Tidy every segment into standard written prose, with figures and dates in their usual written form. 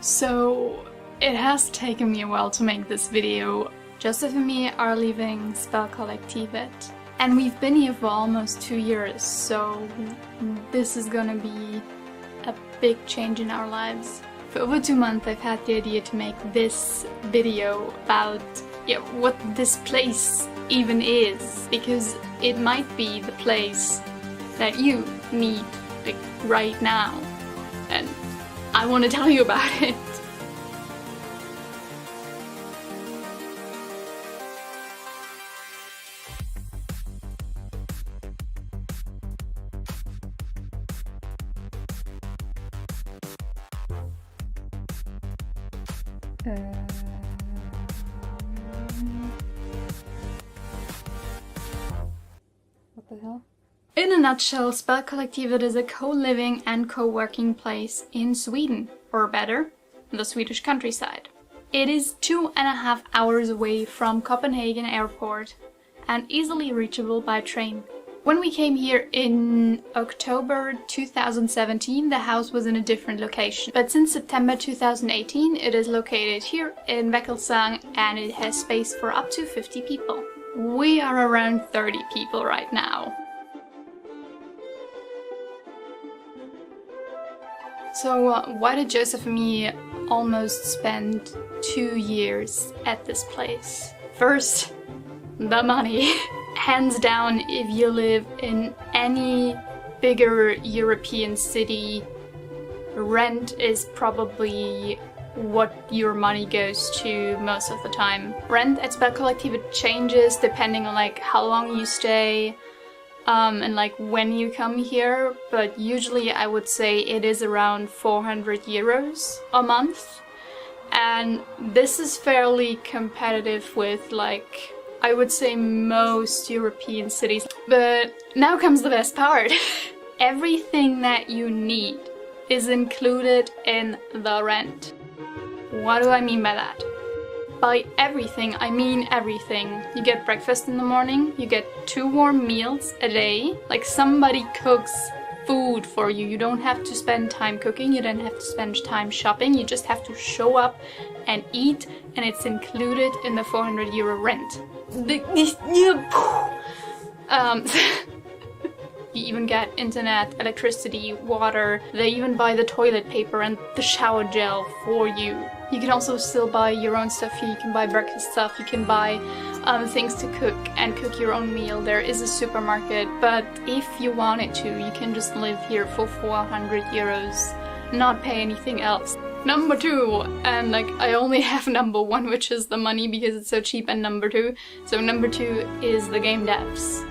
So it has taken me a while to make this video. Joseph and me are leaving Spelkollektivet, and we've been here for almost 2 years, so this is gonna be a big change in our lives. For over 2 months I've had the idea to make this video about what this place even is, because it might be the place that you need like right now, and I want to tell you about it. What the hell? In a nutshell, Spelkollektivet is a co-living and co-working place in Sweden, or better, the Swedish countryside. It is 2.5 hours away from Copenhagen airport and easily reachable by train. When we came here in October 2017, the house was in a different location. But since September 2018, it is located here in Väckelsång and it has space for up to 50 people. We are around 30 people right now. So why did Joseph and me almost spend 2 years at this place? First, the money. Hands down, if you live in any bigger European city, rent is probably what your money goes to most of the time. Rent at Spelkollektivet changes depending on like how long you stay and like when you come here, but usually I would say it is around 400 euros a month, and this is fairly competitive with like I would say most European cities. But now comes the best part. Everything that you need is included in the rent. What do I mean by that? By everything, I mean everything. You get breakfast in the morning, you get 2 warm meals a day, like somebody cooks food for you. You don't have to spend time cooking, you don't have to spend time shopping, you just have to show up and eat, and it's included in the 400 euro rent. You even get internet, electricity, water. They even buy the toilet paper and the shower gel for you. You can also still buy your own stuff here. You can buy breakfast stuff, you can buy things to cook and cook your own meal. There is a supermarket, but if you wanted to, you can just live here for 400 euros, not pay anything else. Number 2, and like I only have number 1, which is the money because it's so cheap, and number 2. So number 2 is the game devs.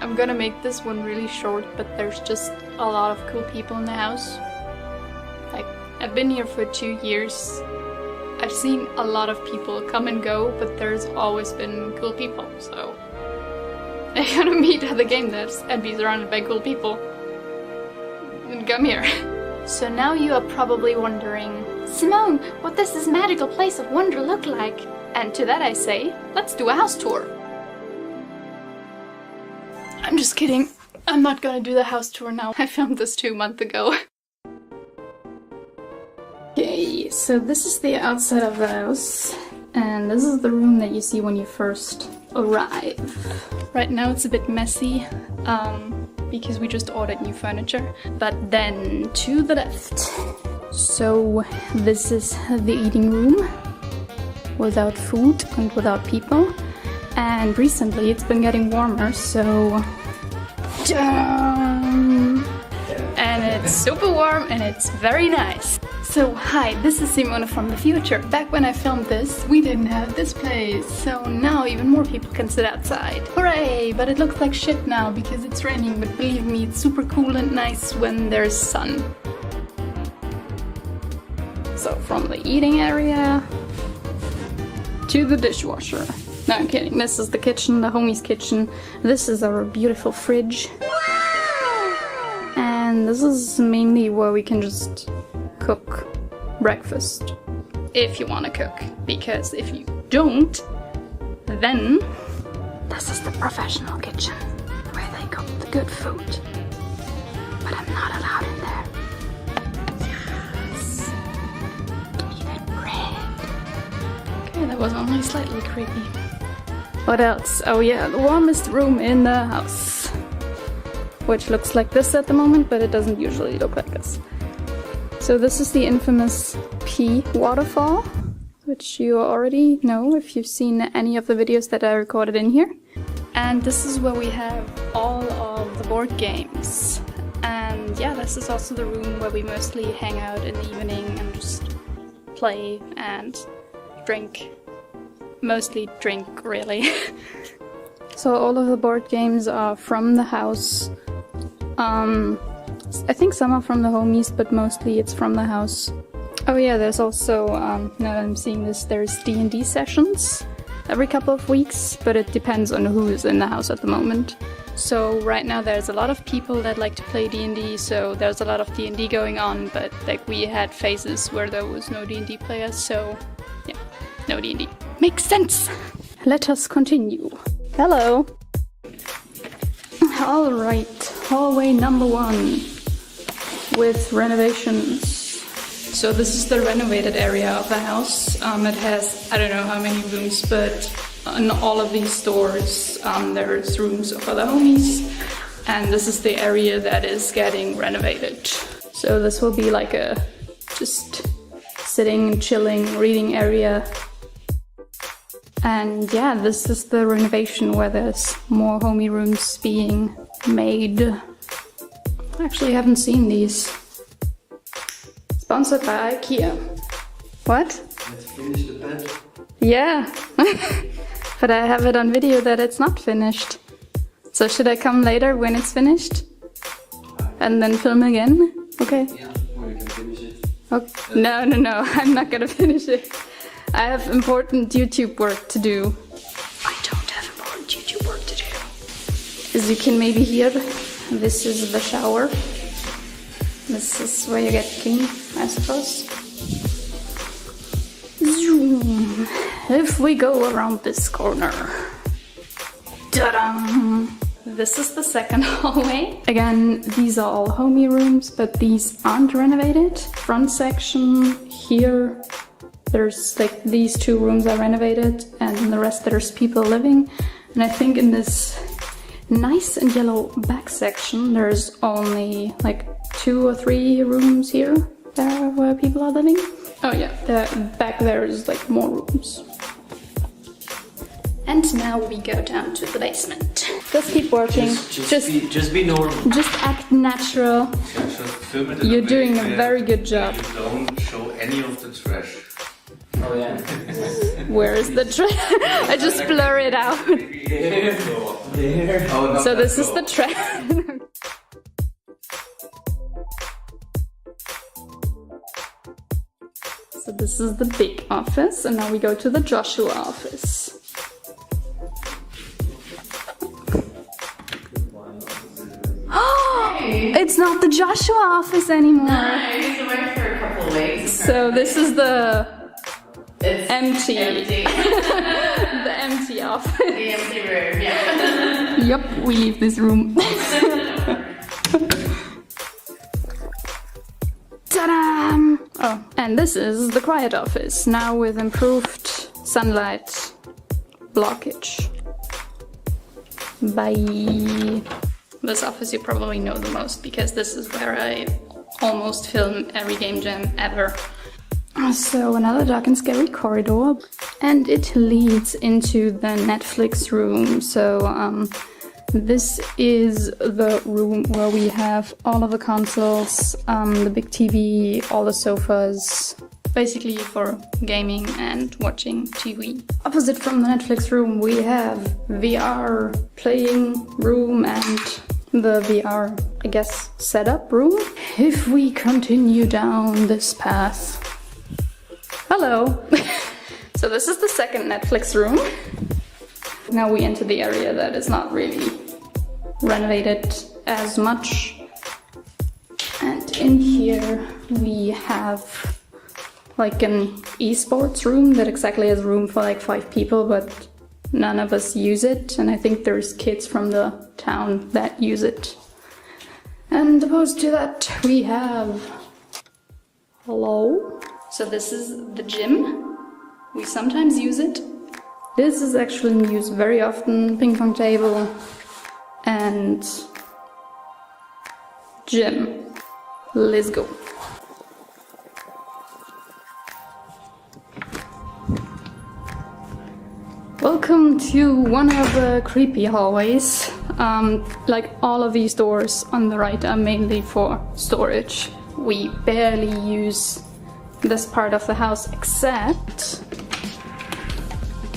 I'm gonna make this one really short, but there's just a lot of cool people in the house. Like, I've been here for 2 years. I've seen a lot of people come and go, but there's always been cool people, so I'm gonna meet other game devs and be surrounded by cool people. And come here. So now you are probably wondering, Simone, what does this magical place of wonder look like? And to that I say, let's do a house tour. I'm just kidding. I'm not gonna do the house tour now. I filmed this 2 months ago. Okay, so this is the outside of the house. And this is the room that you see when you first arrive. Right now it's a bit messy, because we just ordered new furniture. But then to the left. So this is the eating room, without food and without people. And recently it's been getting warmer, so and it's super warm and it's very nice. So hi, this is Simone from the future. Back when I filmed this, we didn't have this place, so now even more people can sit outside. Hooray! But it looks like shit now because it's raining, but believe me, it's super cool and nice when there's sun. So from the eating area to the dishwasher. No, I'm kidding. This is the kitchen, the homie's kitchen. This is our beautiful fridge. And this is mainly where we can just cook breakfast. If you want to cook. Because if you don't, then this is the professional kitchen where they cook the good food. But I'm not allowed in there. Yes. That was only slightly creepy. What else? Oh yeah, the warmest room in the house. Which looks like this at the moment, but it doesn't usually look like this. So this is the infamous pee waterfall, which you already know if you've seen any of the videos that I recorded in here. And this is where we have all of the board games. And yeah, this is also the room where we mostly hang out in the evening and just play and drink. Mostly drink, really. So all of the board games are from the house. I think some are from the homies, but mostly it's from the house. Oh yeah, there's also, now that I'm seeing this, there's D&D sessions every couple of weeks, but it depends on who's in the house at the moment. So right now there's a lot of people that like to play D&D, so there's a lot of D&D going on, but like we had phases where there was no D&D players, so yeah, no D&D. Makes sense! Let us continue. Hello! Alright, hallway number 1 with renovations. So this is the renovated area of the house. It has, I don't know how many rooms, but on all of these doors there's rooms for the homies. And this is the area that is getting renovated. So this will be like a just sitting, chilling, reading area. And yeah, this is the renovation where there's more homie rooms being made. I actually haven't seen these. Sponsored by IKEA. What? Let's finish the bed. Yeah. But I have it on video that it's not finished. So should I come later when it's finished? And then film again? Okay. Yeah, or you can finish it. Okay. No, I'm not gonna finish it. I have important YouTube work to do. I don't have important YouTube work to do. As you can maybe hear, this is the shower. This is where you get clean, I suppose. Zoom. If we go around this corner. Ta-da! This is the second hallway. Again, these are all homie rooms, but these aren't renovated. Front section here. There's like these 2 rooms are renovated and in the rest there's people living. And I think in this nice and yellow back section there's only like 2 or 3 rooms here where people are living. Oh yeah, back there is like more rooms. And now we go down to the basement. Just keep working. Just be normal. Just act natural. You're doing a very good job. You don't show any of the trash. Oh yeah. Where is the trash? I just blur it out. There. Oh, So this is the trash. So this is the big office, and now we go to the Joshua office. It's not the Joshua office anymore. I used to work for a couple of weeks. So this is the It's empty. The empty office. The empty room, yeah. Yup, we leave this room. Ta-da! Oh, and this is the quiet office, now with improved sunlight blockage. Bye. This office you probably know the most because this is where I almost film every game jam ever. So another dark and scary corridor, and it leads into the Netflix room. So this is the room where we have all of the consoles, the big TV, all the sofas, basically for gaming and watching TV. Opposite from the Netflix room we have VR playing room and the VR, I guess, setup room. If we continue down this path. Hello! So this is the second Netflix room. Now we enter the area that is not really renovated as much. And in here we have like an esports room that exactly has room for like 5 people, but none of us use it. And I think there's kids from the town that use it. And opposed to that we have... Hello? So this is the gym, We sometimes use it. This is actually used very often. Ping pong table and gym. Let's go. Welcome to one of the creepy hallways. Like all of these doors on the right are mainly for storage. We barely use this part of the house except...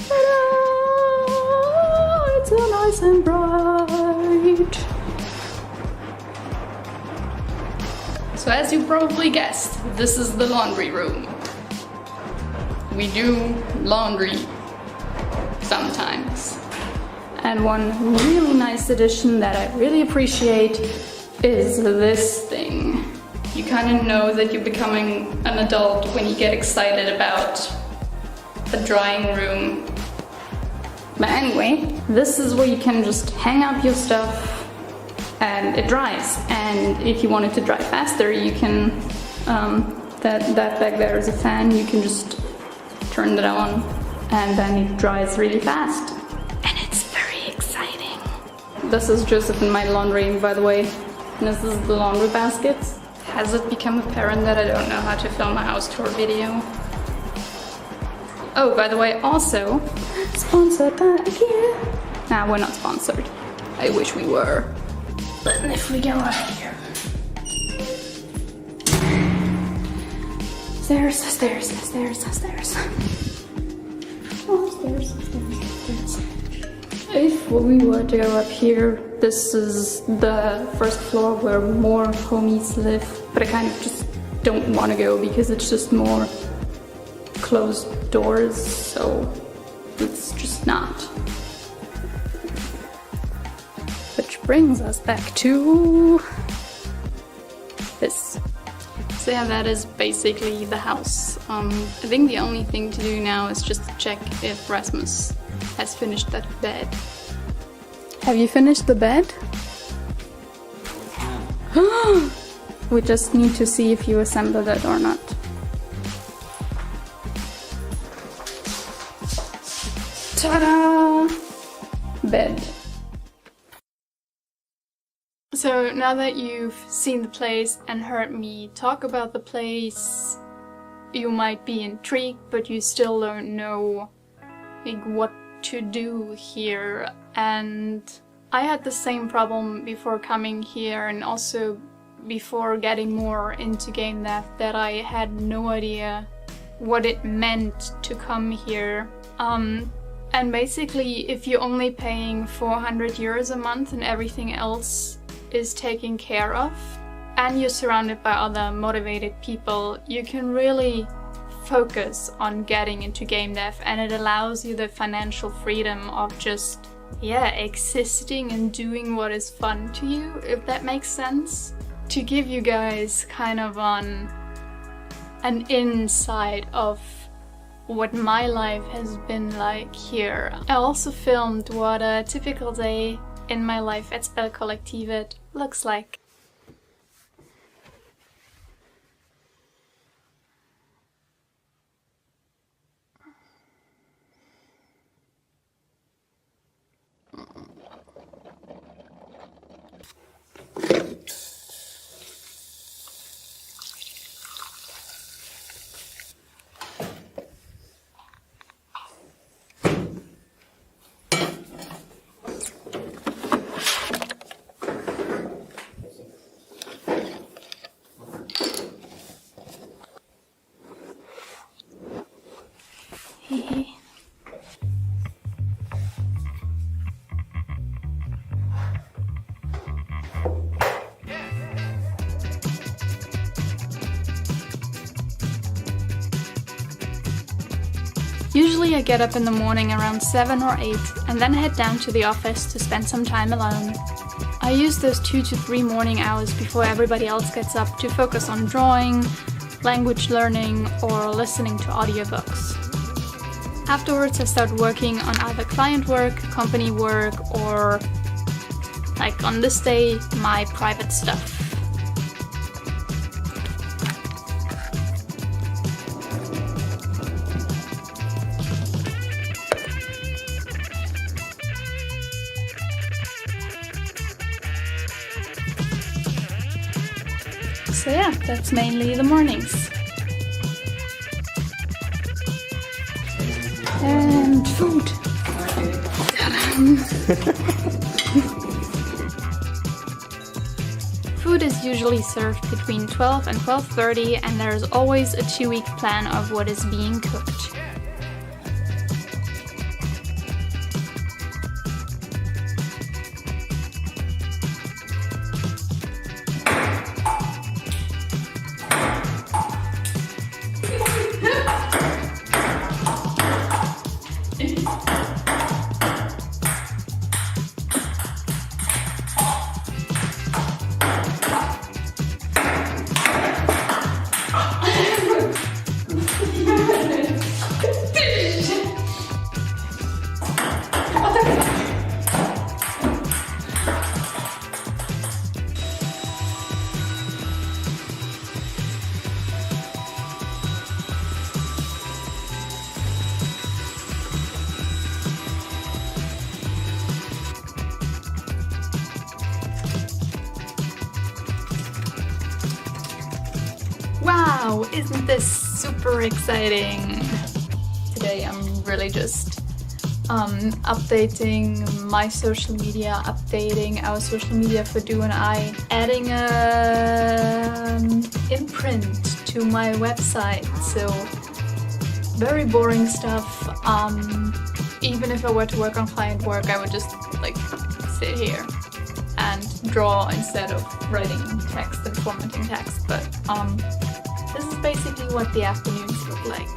Ta-da! It's so nice and bright. So as you probably guessed, this is the laundry room. We do laundry sometimes. And one really nice addition that I really appreciate is this thing. You kind of know that you're becoming an adult when you get excited about the drying room. But anyway, this is where you can just hang up your stuff and it dries. And if you want it to dry faster, you can, that back there is a fan, you can just turn it on and then it dries really fast. And it's very exciting. This is Joseph in my laundry, by the way. And this is the laundry baskets. Has it become apparent that I don't know how to film a house tour video? Oh, by the way, also, sponsored by IKEA. Nah, we're not sponsored. I wish we were. But if we go up here. Stairs, stairs, stairs, stairs. Oh, stairs, stairs, stairs. If we were to go up here, this is the first floor where more homies live, but I kind of just don't want to go because it's just more closed doors, so it's just not. Which brings us back to this. So yeah, that is basically the house. I think the only thing to do now is just to check if Rasmus has finished that bed. Have you finished the bed? Yeah. We just need to see if you assembled it or not. Ta-da! Bed. So now that you've seen the place and heard me talk about the place, you might be intrigued, but you still don't know like what to do here. And I had the same problem before coming here and also before getting more into game dev, that I had no idea what it meant to come here. And basically, if you're only paying 400 euros a month and everything else is taken care of, and you're surrounded by other motivated people, you can really focus on getting into game dev, and it allows you the financial freedom of just, yeah, existing and doing what is fun to you, if that makes sense. To give you guys kind of an insight of what my life has been like here. I also filmed what a typical day in my life at Spelkollektivet looks like. Usually I get up in the morning around 7 or 8 and then head down to the office to spend some time alone. I use those 2 to 3 morning hours before everybody else gets up to focus on drawing, language learning, or listening to audiobooks. Afterwards I start working on either client work, company work, or, like on this day, my private stuff. So yeah, that's mainly the mornings. And food. Food is usually served between 12 and 12:30, and there's always a 2-week plan of what is being cooked. Wow, isn't this super exciting? Today I'm really just updating my social media, updating our social media for Du and I, adding an imprint to my website. So very boring stuff. Even if I were to work on client work, I would just like sit here and draw instead of writing text and formatting text. But this is basically what the afternoons look like.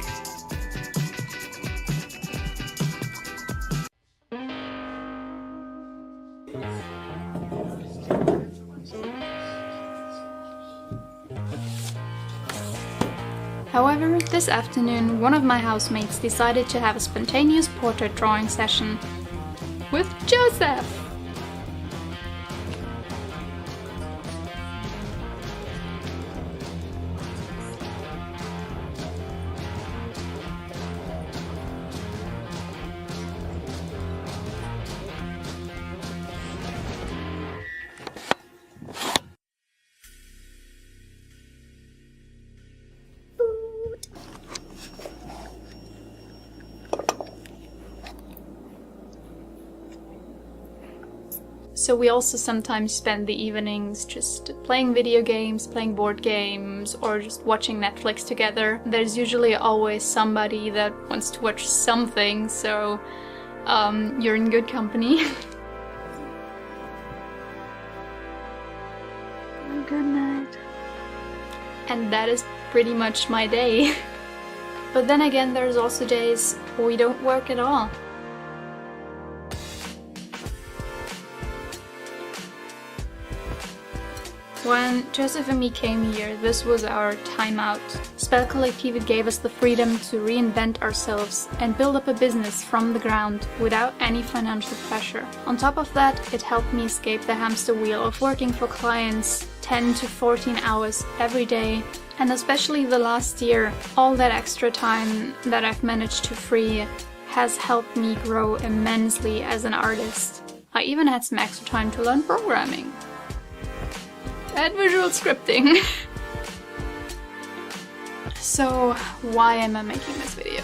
However, this afternoon, one of my housemates decided to have a spontaneous portrait drawing session with Joseph. So we also sometimes spend the evenings just playing video games, playing board games, or just watching Netflix together. There's usually always somebody that wants to watch something, so you're in good company. Good night. And that is pretty much my day. But then again, there's also days where we don't work at all. When Joseph and me came here, this was our time out. Spelkollektivet gave us the freedom to reinvent ourselves and build up a business from the ground without any financial pressure. On top of that, it helped me escape the hamster wheel of working for clients 10 to 14 hours every day. And especially the last year, all that extra time that I've managed to free has helped me grow immensely as an artist. I even had some extra time to learn programming. And visual scripting. So why am I making this video?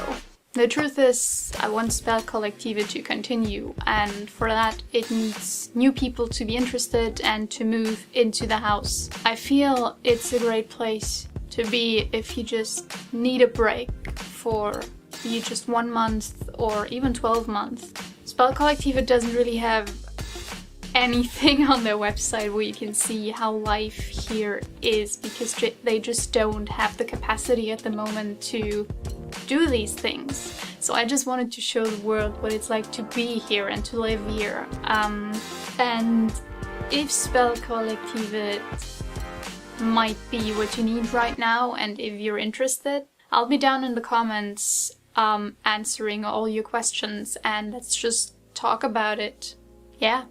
The truth is, I want Spelkollektivet to continue, and for that it needs new people to be interested and to move into the house. I feel it's a great place to be if you just need a break for just 1 month or even 12 months. Spelkollektivet doesn't really have anything on their website where you can see how life here is, because they just don't have the capacity at the moment to do these things. So I just wanted to show the world what it's like to be here and to live here. And if Spelkollektivet might be what you need right now, and if you're interested, I'll be down in the comments answering all your questions, and let's just talk about it. Yeah.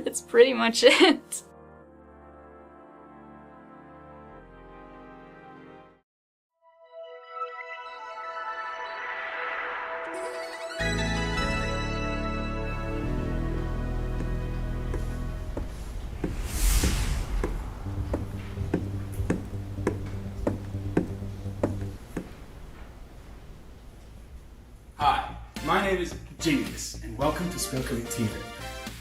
That's pretty much it. name is Genius, and welcome to Spelkollektivet.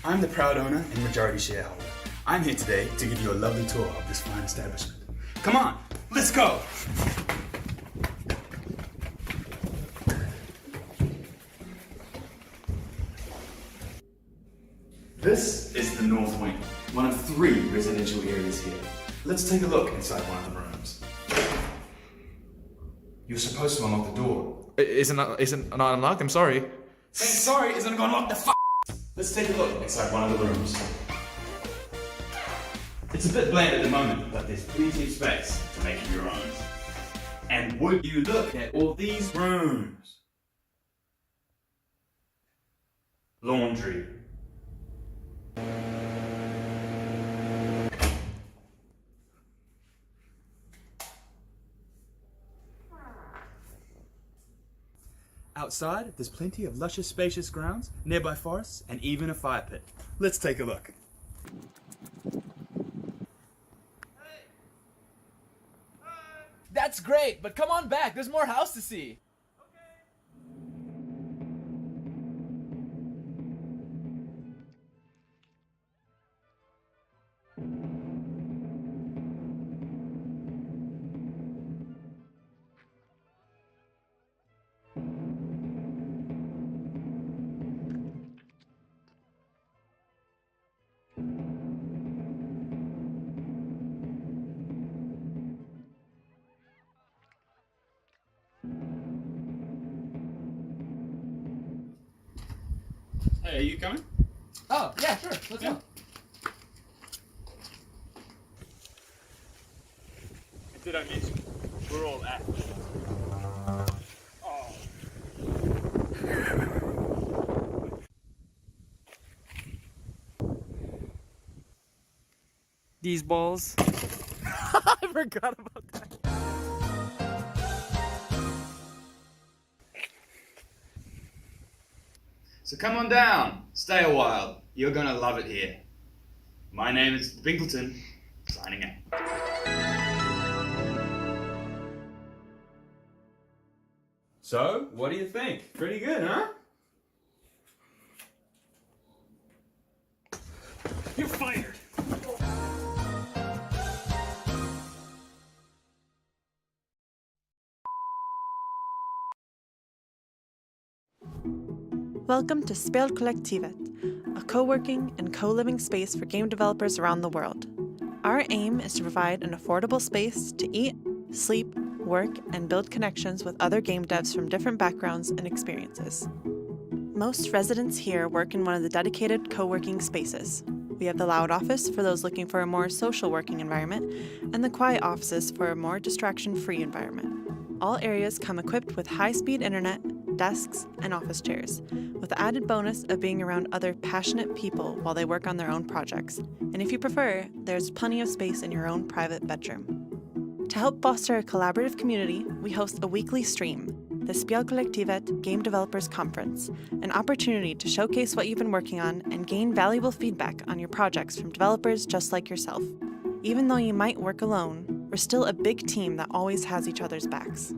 I'm the proud owner and majority shareholder. I'm here today to give you a lovely tour of this fine establishment. Come on, let's go! This is the North Wing, one of 3 residential areas here. Let's take a look inside one of the rooms. You're supposed to unlock the door. Isn't not unlocked? I'm sorry. Saying sorry isn't gonna unlock the f***. Let's take a look inside one of the rooms. It's a bit bland at the moment, but there's plenty of space to make it your own. And would you look at all these rooms? Laundry. Outside, there's plenty of luscious, spacious grounds, nearby forests, and even a fire pit. Let's take a look. That's great, but come on back. There's more house to see. Hey, are you coming? Oh, yeah, sure. Let's go. Did I mention? We're all athletes. These balls. I forgot about that. So come on down, stay a while. You're gonna love it here. My name is Binkleton, signing out. So, what do you think? Pretty good, huh? You're fired! Welcome to Spelkollektivet, a co-working and co-living space for game developers around the world. Our aim is to provide an affordable space to eat, sleep, work, and build connections with other game devs from different backgrounds and experiences. Most residents here work in one of the dedicated co-working spaces. We have the loud office for those looking for a more social working environment, and the quiet offices for a more distraction-free environment. All areas come equipped with high-speed internet, desks, and office chairs, with the added bonus of being around other passionate people while they work on their own projects. And if you prefer, there's plenty of space in your own private bedroom. To help foster a collaborative community, we host a weekly stream, the Spelkollektivet Game Developers Conference, an opportunity to showcase what you've been working on and gain valuable feedback on your projects from developers just like yourself. Even though you might work alone, we're still a big team that always has each other's backs.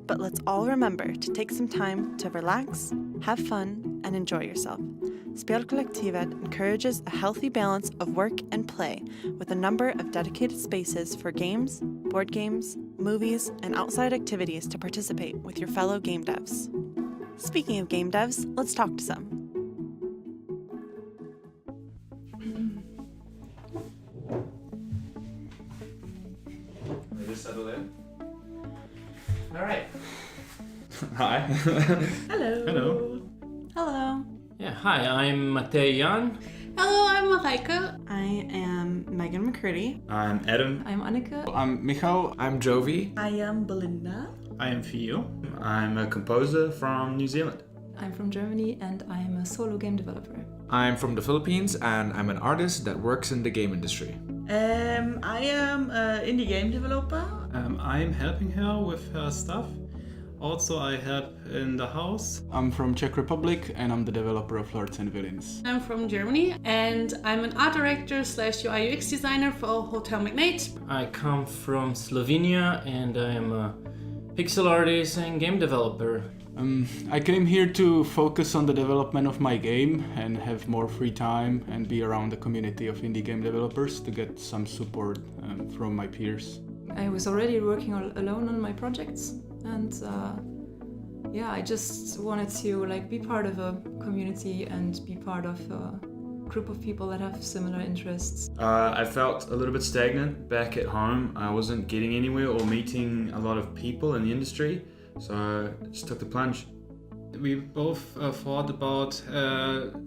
But let's all remember to take some time to relax, have fun, and enjoy yourself. Spelkollektivet encourages a healthy balance of work and play with a number of dedicated spaces for games, board games, movies, and outside activities to participate with your fellow game devs. Speaking of game devs, let's talk to some. Just settle in. All right. Hi. Hello. Hello. Hello. Yeah, hi, I'm Matej Jan. Hello, I'm Marijke. I am Megan McCurdy. I'm Adam. I'm Annika. I'm Michal. I'm Jovi. I am Belinda. I am Fio. I'm a composer from New Zealand. I'm from Germany and I'm a solo game developer. I'm from the Philippines and I'm an artist that works in the game industry. I am an indie game developer. I'm helping her with her stuff. Also, I help in the house. I'm from Czech Republic and I'm the developer of Lords and Villains. I'm from Germany and I'm an art director / UI UX designer for Hotel Magnate. I come from Slovenia and I am a pixel artist and game developer. I came here to focus on the development of my game and have more free time and be around a community of indie game developers to get some support from my peers. I was already working alone on my projects, and yeah, I just wanted to be part of a community and be part of a group of people that have similar interests. I felt a little bit stagnant back at home. I wasn't getting anywhere or meeting a lot of people in the industry, so I just took the plunge. We both thought about,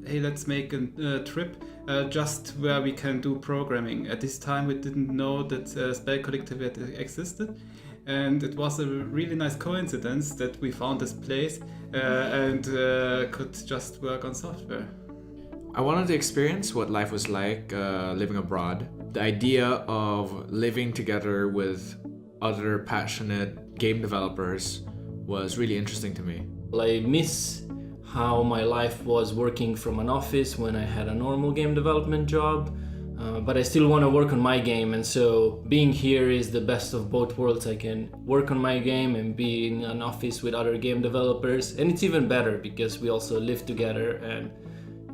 hey, let's make a trip just where we can do programming. At this time we didn't know that Spelkollektivet existed, and it was a really nice coincidence that we found this place and could just work on software. I wanted to experience what life was like living abroad. The idea of living together with other passionate game developers was really interesting to me. I miss how my life was working from an office when I had a normal game development job, but I still want to work on my game, and so being here is the best of both worlds. I can work on my game and be in an office with other game developers, and it's even better because we also live together, and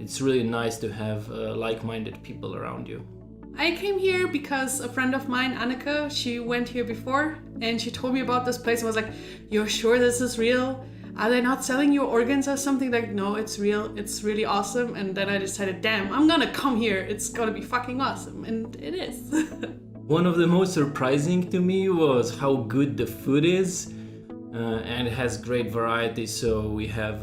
it's really nice to have like-minded people around you. I came here because a friend of mine, Annika, she went here before and she told me about this place and was like, "You're sure this is real? Are they not selling you organs or something?" Like, no, it's real. It's really awesome. And then I decided, damn, I'm gonna come here. It's gonna be fucking awesome. And it is. One of the most surprising to me was how good the food is. And it has great variety, so we have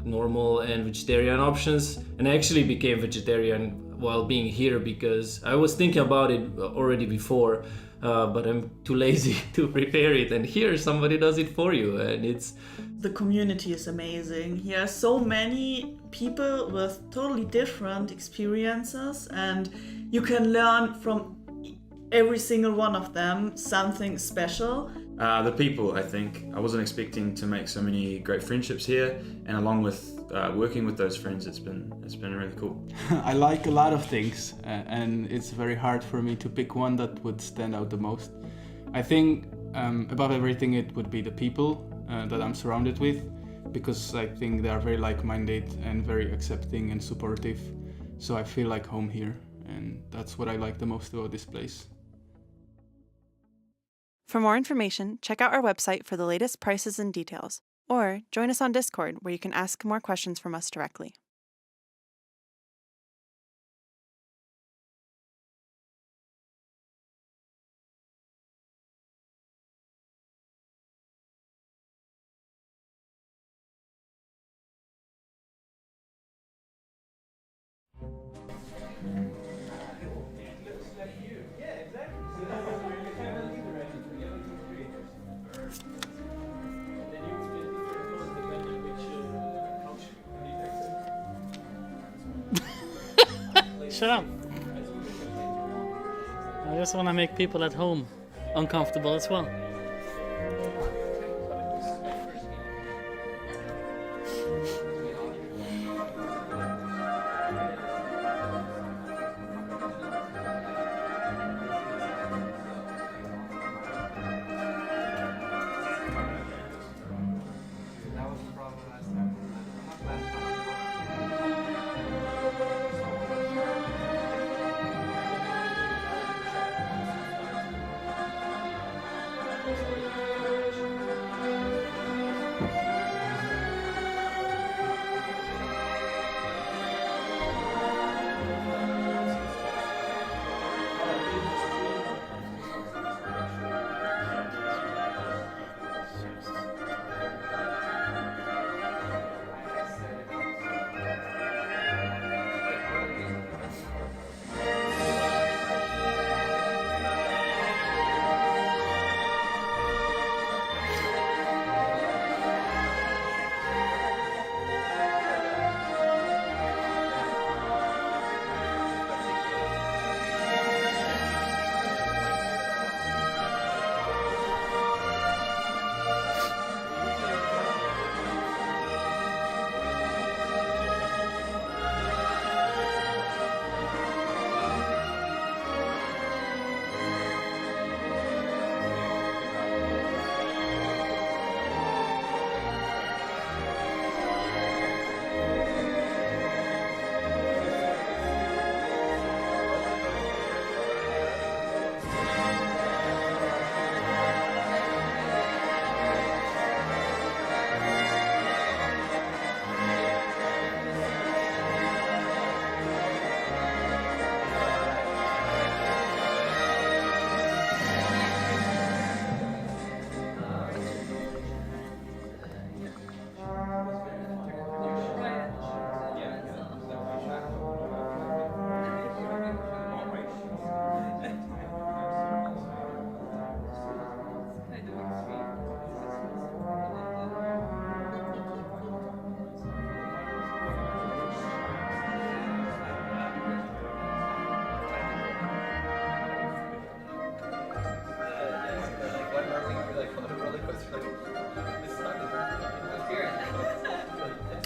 normal and vegetarian options. And I actually became vegetarian while being here because I was thinking about it already before, but I'm too lazy to prepare it, and here somebody does it for you, and it's... The community is amazing. Here are so many people with totally different experiences, and you can learn from every single one of them something special. The people, I think. I wasn't expecting to make so many great friendships here, and along with working with those friends, it's been really cool. I like a lot of things, and it's very hard for me to pick one that would stand out the most. I think above everything it would be the people that I'm surrounded with, because I think they are very like-minded and very accepting and supportive, so I feel like home here, and that's what I like the most about this place. For more information, check out our website for the latest prices and details, or join us on Discord where you can ask more questions from us directly. Shut up. I just want to make people at home uncomfortable as well.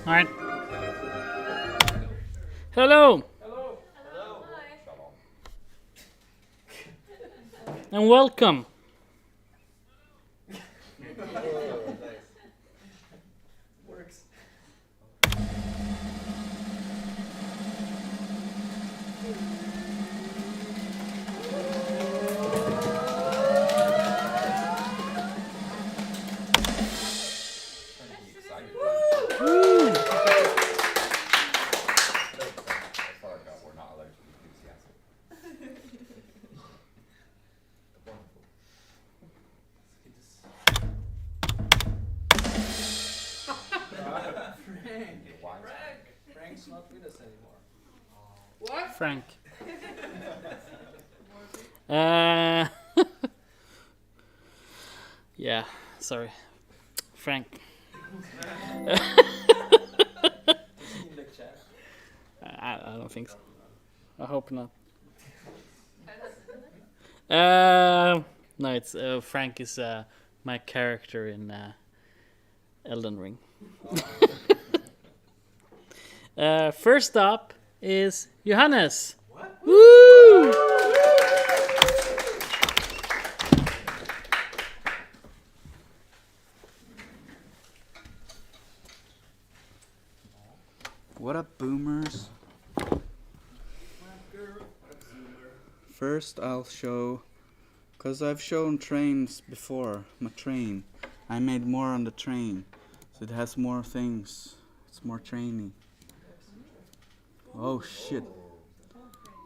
All right. Hello. And welcome. Works. Frank's not with us anymore. What? Frank. Yeah, sorry. Frank. I don't think so. I hope not. No, it's Frank is my character in Elden Ring. First up is Johannes. What? Woo! What up, boomers? First, I'll show, because I've shown trains before, my train. I made more on the train, so it has more things. It's more trainy. Oh shit.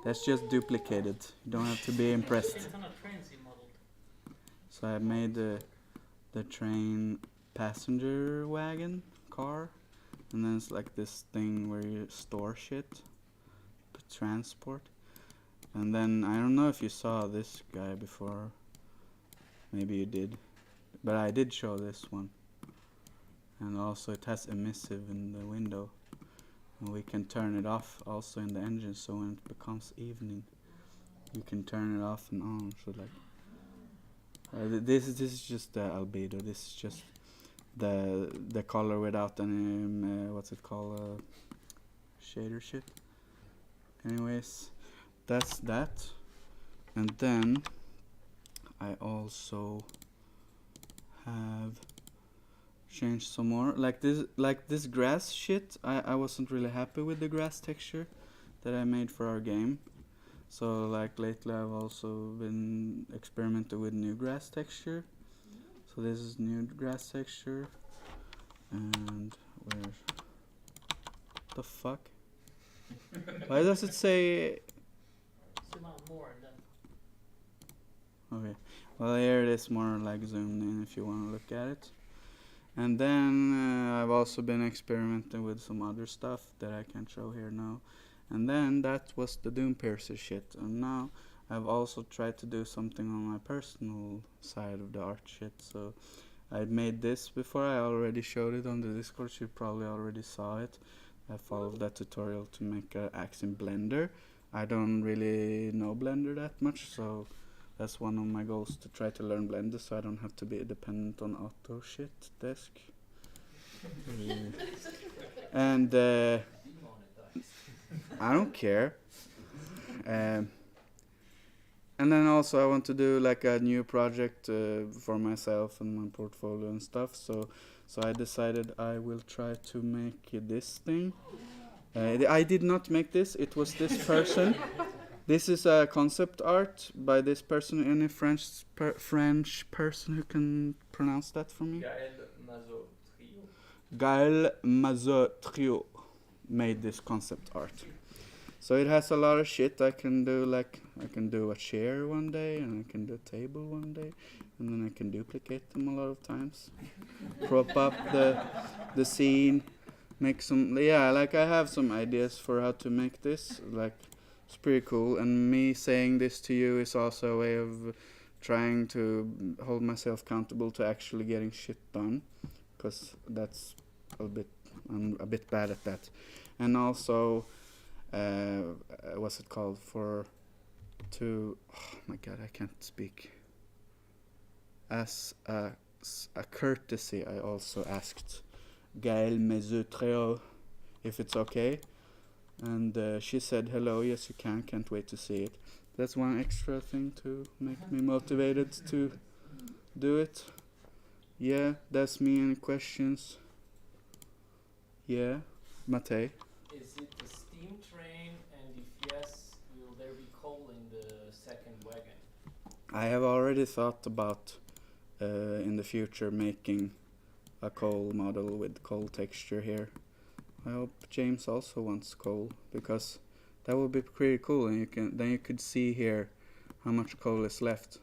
That's just duplicated. You don't have to be impressed. So I made the train passenger wagon car, and then it's like this thing where you store shit, transport. And then I don't know if you saw this guy before. Maybe you did, but I did show this one. And also it has emissive in the window, and we can turn it off also in the engine, so when it becomes evening you can turn it off and on. So like this is just the albedo. This is just the color without any what's it called, shader shit. Anyways, that's that. And then I also have changed some more, like this grass shit. I wasn't really happy with the grass texture that I made for our game, so like lately I've also been experimenting with new grass texture. So this is new grass texture, and where's the fuck? Why does it say? Okay, well here it is more like zoomed in if you want to look at it. And then I've also been experimenting with some other stuff that I can't show here now. And then that was the Doom Piercer shit. And now I've also tried to do something on my personal side of the art shit. So I made this before. I already showed it on the Discord. You probably already saw it. I followed that tutorial to make an axe in Blender. I don't really know Blender that much, so that's one of my goals, to try to learn Blender so I don't have to be dependent on auto shit desk. And I don't care. And then also I want to do like a new project for myself and my portfolio and stuff. So I decided I will try to make this thing. I did not make this. It was this person. This is a concept art by this person. Any French person who can pronounce that for me? Gaël Mazotrio made this concept art. So it has a lot of shit I can do. Like I can do a chair one day, and I can do a table one day, and then I can duplicate them a lot of times. Prop up the scene, make some. Yeah, like I have some ideas for how to make this. Like. It's pretty cool, and me saying this to you is also a way of trying to hold myself accountable to actually getting shit done, because that's I'm a bit bad at that. And also, what's it called, oh my god, I can't speak. As a courtesy, I also asked Gaël Mesutreo if it's okay. And she said, hello, yes you can, can't wait to see it. That's one extra thing to make me motivated to do it. Yeah, that's me. Any questions? Yeah, Matej? Is it a steam train, and if yes, will there be coal in the second wagon? I have already thought about in the future making a coal model with coal texture here. I hope James also wants coal, because that would be pretty cool, and you could see here how much coal is left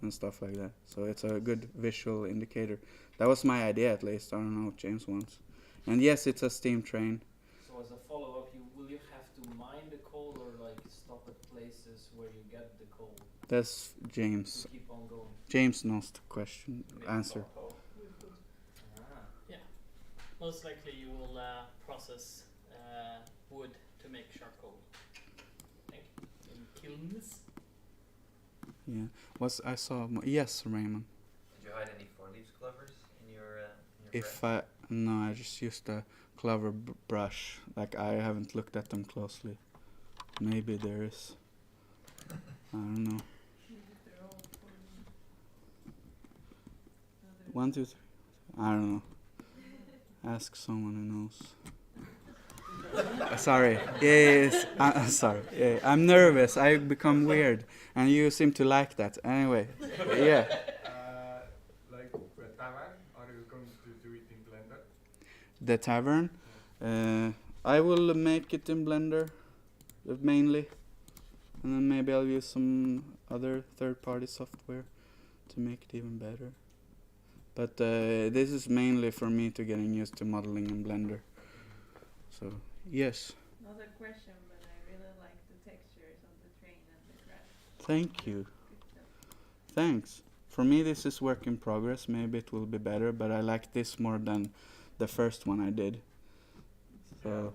and stuff like that. So it's a good visual indicator. That was my idea, at least. I don't know what James wants. And yes, it's a steam train. So as a follow-up, will you have to mine the coal or like stop at places where you get the coal? That's James. To keep on going. James knows the question answer. Yeah. Most likely you will process wood to make charcoal. I think in kilns. Yeah. I saw? Yes, Raymond. Did you hide any four-leaf clovers in your No, I just used a clover brush. Like, I haven't looked at them closely. Maybe there is. I don't know. 1, 2, 3. I don't know. Ask someone who knows. Sorry. Yes. Sorry. Yeah, I'm nervous. I become weird, and you seem to like that. Anyway. Yeah. Like the tavern, are you going to do it in Blender? The tavern. I will make it in Blender, mainly, and then maybe I'll use some other third-party software to make it even better. But this is mainly for me to getting used to modeling in Blender. So, yes. Another question, but I really like the textures of the train and the grass. Thank you. Thanks. For me, this is work in progress. Maybe it will be better, but I like this more than the first one I did. So,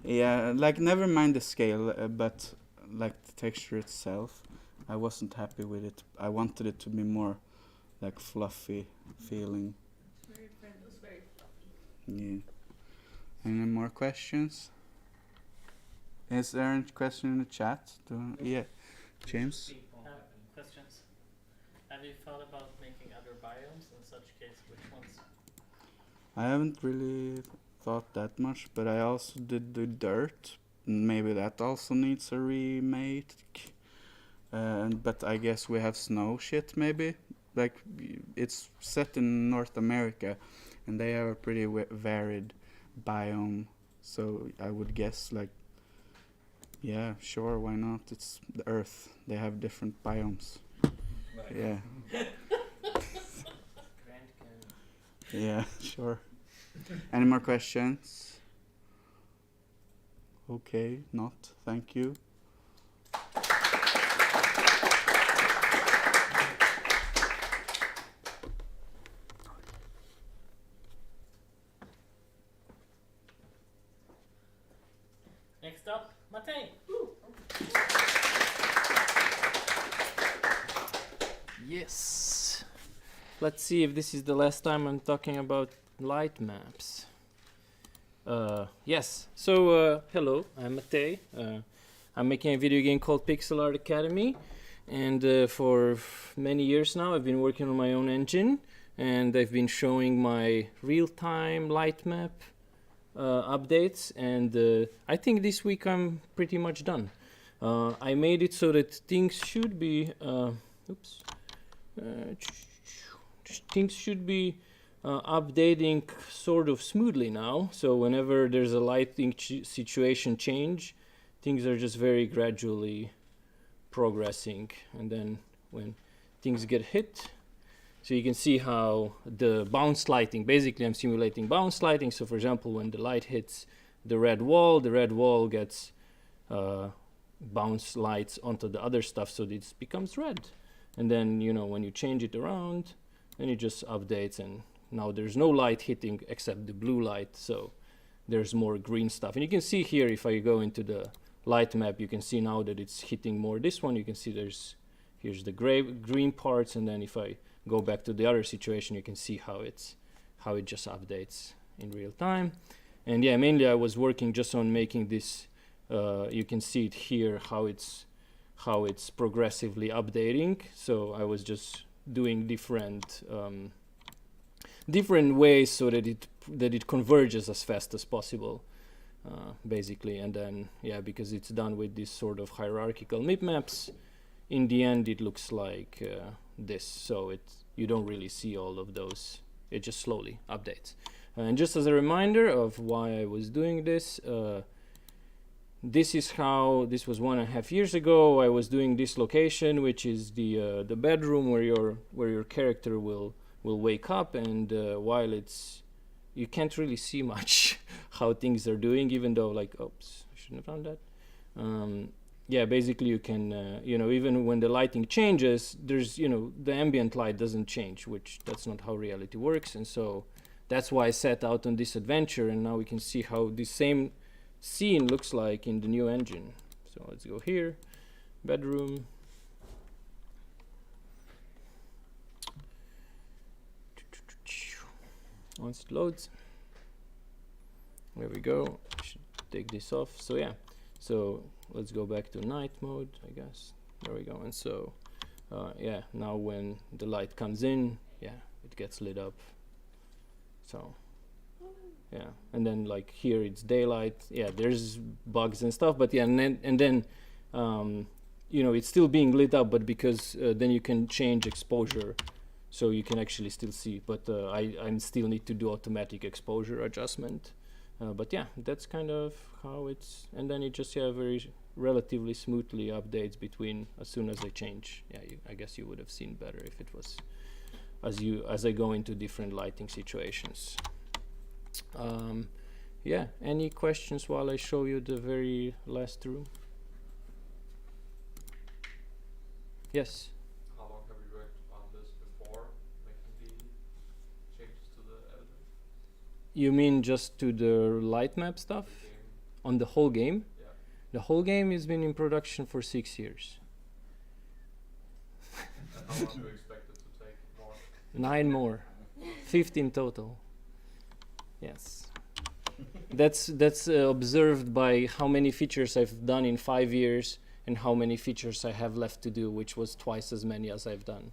yeah, like, never mind the scale, but like the texture itself, I wasn't happy with it. I wanted it to be more like fluffy feeling. It's very friendly. It's very fluffy. Yeah. Any more questions? Is there a question in the chat? Yeah. James? Questions? Have you thought about making other biomes? In such case, which ones? I haven't really thought that much, but I also did the dirt. Maybe that also needs a remake. But I guess we have snow shit, maybe. Like, it's set in North America, and they have a pretty varied biome. So I would guess, like, yeah, sure, why not? It's the Earth. They have different biomes. Right. Yeah. Yeah, sure. Any more questions? Okay, not. Thank you. Next up, Matej. Yes. Let's see if this is the last time I'm talking about light maps. Yes. So, hello, I'm Matej. I'm making a video game called Pixel Art Academy. And for many years now, I've been working on my own engine. And I've been showing my real-time light map updates. And I think this week I'm pretty much done. I made it so that things should be... things should be updating sort of smoothly now. So whenever there's a lighting situation change, things are just very gradually progressing. And then when things get hit, so you can see how the bounce lighting, basically I'm simulating bounce lighting. So for example, when the light hits the red wall gets bounce lights onto the other stuff, so it becomes red. And then, you know, when you change it around, then it just updates, and now there's no light hitting except the blue light, so there's more green stuff. And you can see here, if I go into the light map, you can see now that it's hitting more this one. You can see here's the green parts, and then if I go back to the other situation, you can see how it just updates. in real time. And yeah, mainly I was working just on making this. You can see it here how it's progressively updating. So I was just doing different ways so that it converges as fast as possible, basically. And then yeah, because it's done with this sort of hierarchical maps, in the end it looks like this. So you don't really see all of those. It just slowly updates. And just as a reminder of why I was doing this, this was 1.5 years ago. I was doing this location, which is the bedroom where your character will wake up, and while you can't really see much how things are doing, even though oops, I shouldn't have done that. Yeah, basically you can even when the lighting changes, there's the ambient light doesn't change, which that's not how reality works, and so that's why I set out on this adventure. And now we can see how the same scene looks like in the new engine. So let's go here, bedroom. Once it loads, there we go. I should take this off. So yeah, so let's go back to night mode, I guess. There we go. And so yeah, now when the light comes in, yeah, it gets lit up. So yeah, and then here it's daylight. Yeah, there's bugs and stuff, but yeah, and then it's still being lit up, but because then you can change exposure, so you can actually still see. But I still need to do automatic exposure adjustment. But yeah, that's kind of how it's, and then it just very relatively smoothly updates between as soon as I change. Yeah, I guess you would have seen better if it was as I go into different lighting situations. Yeah, any questions while I show you the very last room? Yes? How long have you worked on this before making the changes to the editor? You mean just to the light map stuff? On the whole game? Yeah. The whole game has been in production for 6 years. And how long do you expect it to take more? 9 more. 15 total. Yes. That's observed by how many features I've done in 5 years and how many features I have left to do, which was twice as many as I've done.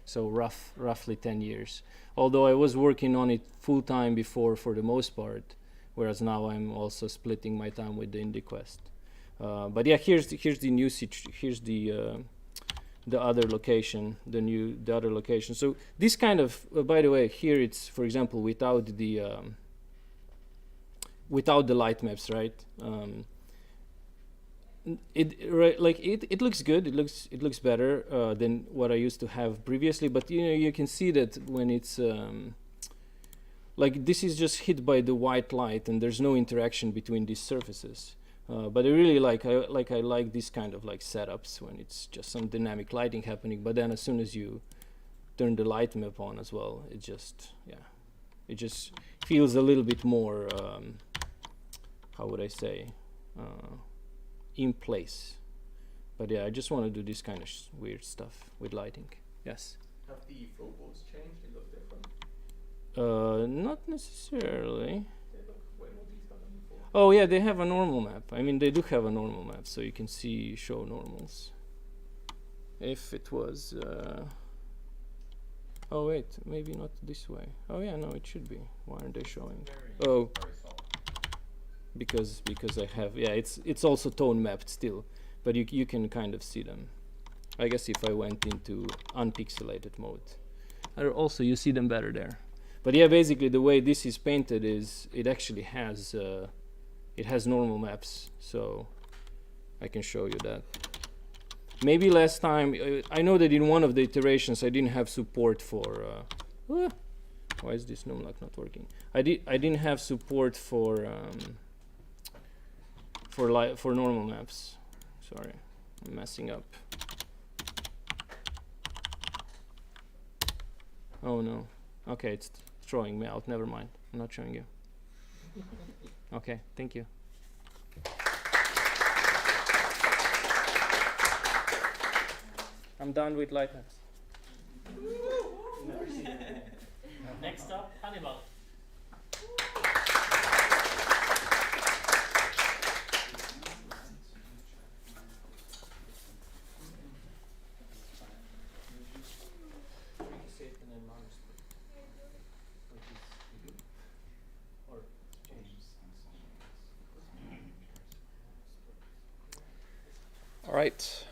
So roughly 10 years. Although I was working on it full time before for the most part, whereas now I'm also splitting my time with the Indie Quest. But yeah, here's the new here's the other location, the other location. So this kind of, by the way, here it's, for example, without the light maps, right? It looks good. It looks better than what I used to have previously. But you can see that when it's this is just hit by the white light, and there's no interaction between these surfaces. But I really like this kind of setups when it's just some dynamic lighting happening. But then as soon as you turn the light map on as well, it just feels a little bit more. How would I say? In place. But yeah, I just want to do this kind of weird stuff with lighting. Yes? Have the floorboards changed? They look different? Not necessarily. They look way more detailed than before. Oh yeah, they have a normal map. I mean, they do have a normal map, so you can show normals. If it was... oh wait, maybe not this way. Oh yeah, no, it should be. Why aren't they showing? Very because I have, yeah, it's also tone mapped still, but you can kind of see them. I guess if I went into unpixelated mode, also you see them better there. But yeah, basically the way this is painted is it actually has normal maps, so I can show you that. Maybe last time I know that in one of the iterations I didn't have support for. Why is this numlock not working? I didn't have support for normal maps. Sorry, I'm messing up. Oh no. Okay, it's throwing me out. Never mind. I'm not showing you. Okay, thank you. I'm done with light maps. Next up, Hannibal. Alright,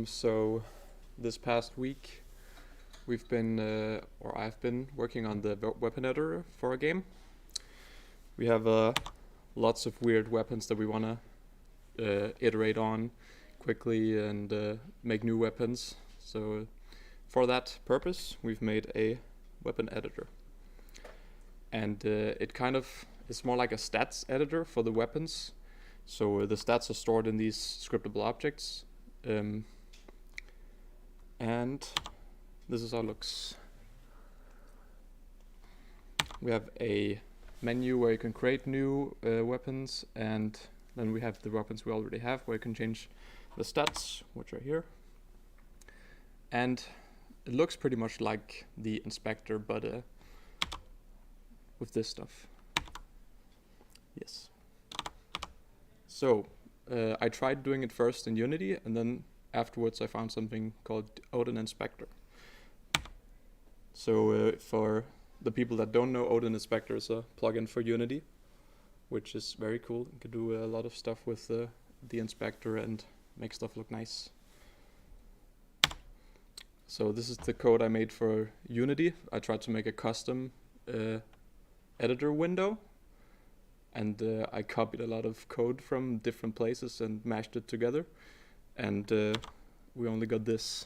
so this past week we've been, or I've been working on the weapon editor for a game. We have lots of weird weapons that we want to iterate on quickly and make new weapons. So for that purpose we've made a weapon editor. And it kind of is more like a stats editor for the weapons. So the stats are stored in these scriptable objects. And this is how it looks. We have a menu where you can create new weapons, and then we have the weapons we already have where you can change the stats, which are here. And it looks pretty much like the inspector, but with this stuff. Yes. So I tried doing it first in Unity, and then afterwards I found something called Odin Inspector. So for the people that don't know, Odin Inspector is a plugin for Unity, which is very cool. You can do a lot of stuff with the inspector and make stuff look nice. So this is the code I made for Unity. I tried to make a custom editor window, and I copied a lot of code from different places and mashed it together, and we only got this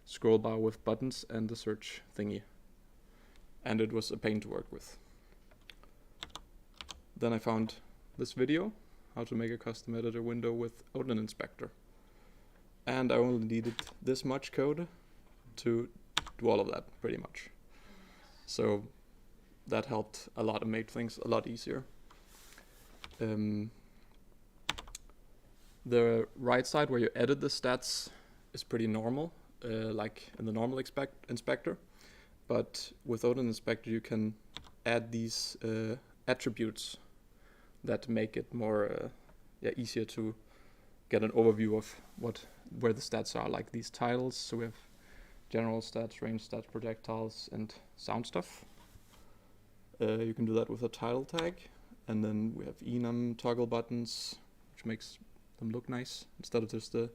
scroll bar with buttons and the search thingy, and it was a pain to work with. Then I found this video, how to make a custom editor window with Odin Inspector, and I only needed this much code to do all of that, pretty much. So that helped a lot and made things a lot easier. The right side where you edit the stats is pretty normal, like in the normal inspector. But with Odin Inspector you can add these attributes that make it more easier to get an overview of where the stats are, like these titles. So we have general stats, range stats, projectiles, and sound stuff. You can do that with a title tag, and then we have enum toggle buttons, which makes them look nice instead of just the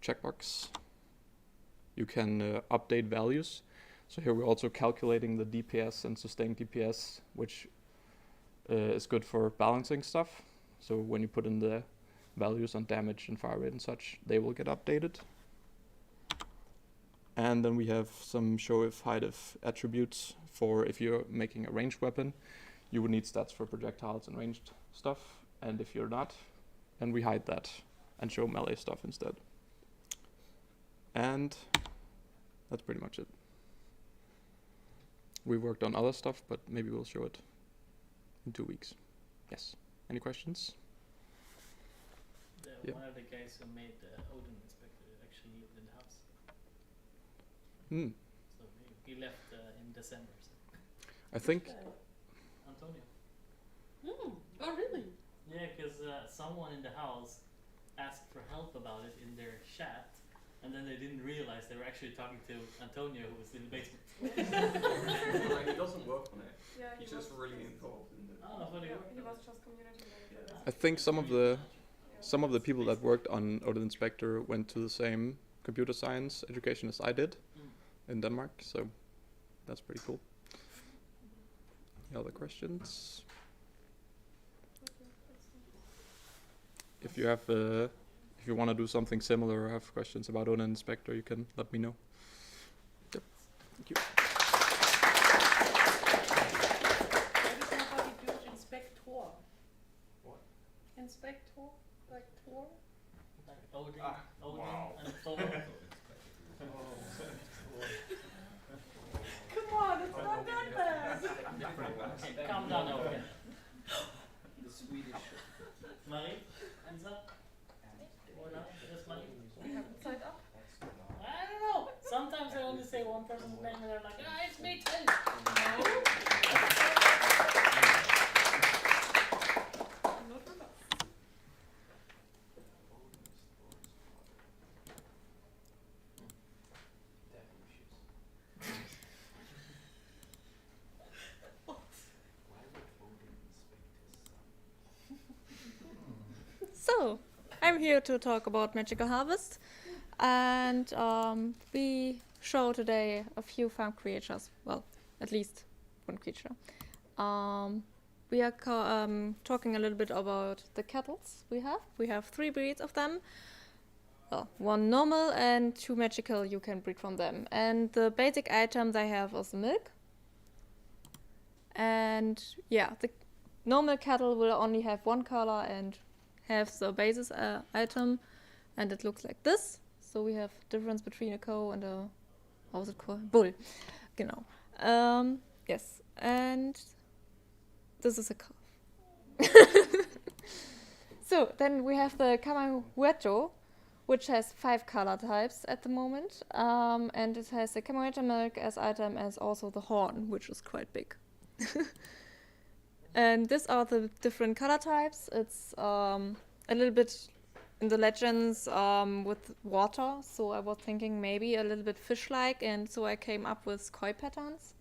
checkbox. You can update values. So here we're also calculating the DPS and sustained DPS, which is good for balancing stuff. So when you put in the values on damage and fire rate and such, they will get updated. And then we have some show if, hide if attributes for if you're making a ranged weapon. You would need stats for projectiles and ranged stuff, and if you're not, then we hide that and show melee stuff instead. And that's pretty much it. We worked on other stuff, but maybe we'll show it in 2 weeks. Yes. Any questions? One of the guys who made the Odin Inspector actually lived in the house. So he left in December. So. I think. Antonio. Oh, really? Yeah, because someone in the house asked for help about it in their chat, and then they didn't realize they were actually talking to Antonio, who was in the basement. Like, he doesn't work on it. Yeah, he's just really involved in it. He was just community manager. I think some of the people that worked on Odin Inspector went to the same computer science education as I did in Denmark, so that's pretty cool. Any other questions? If you have, if you want to do something similar or have questions about Odin Inspector, you can let me know. Yep. Thank you. Inspector? Like Thor? Like Odin, and Thor. Come on, it's not that bad. Okay, calm down over here. The Swedish. Marie, hands up. Or not? Just Marie. Side up. I don't know. Sometimes I only say one person's name and they're like, it's me too. No. So, I'm here to talk about Magical Harvest, and we show today a few farm creatures. Well, at least one creature. We are talking a little bit about the kettles we have. We have 3 breeds of them. Well, 1 normal and 2 magical you can breed from them. And the basic item they have is milk. And yeah, the normal kettle will only have 1 color and have the basis item. And it looks like this. So we have difference between a cow and a, how's it called? Bull. Genau. Yes, and this is a calf. So then we have the Camaretto, which has 5 color types at the moment, and it has the Camaretto milk as item, as also the horn, which is quite big. And these are the different color types. It's a little bit in the legends with water, so I was thinking maybe a little bit fish-like, and so I came up with koi patterns.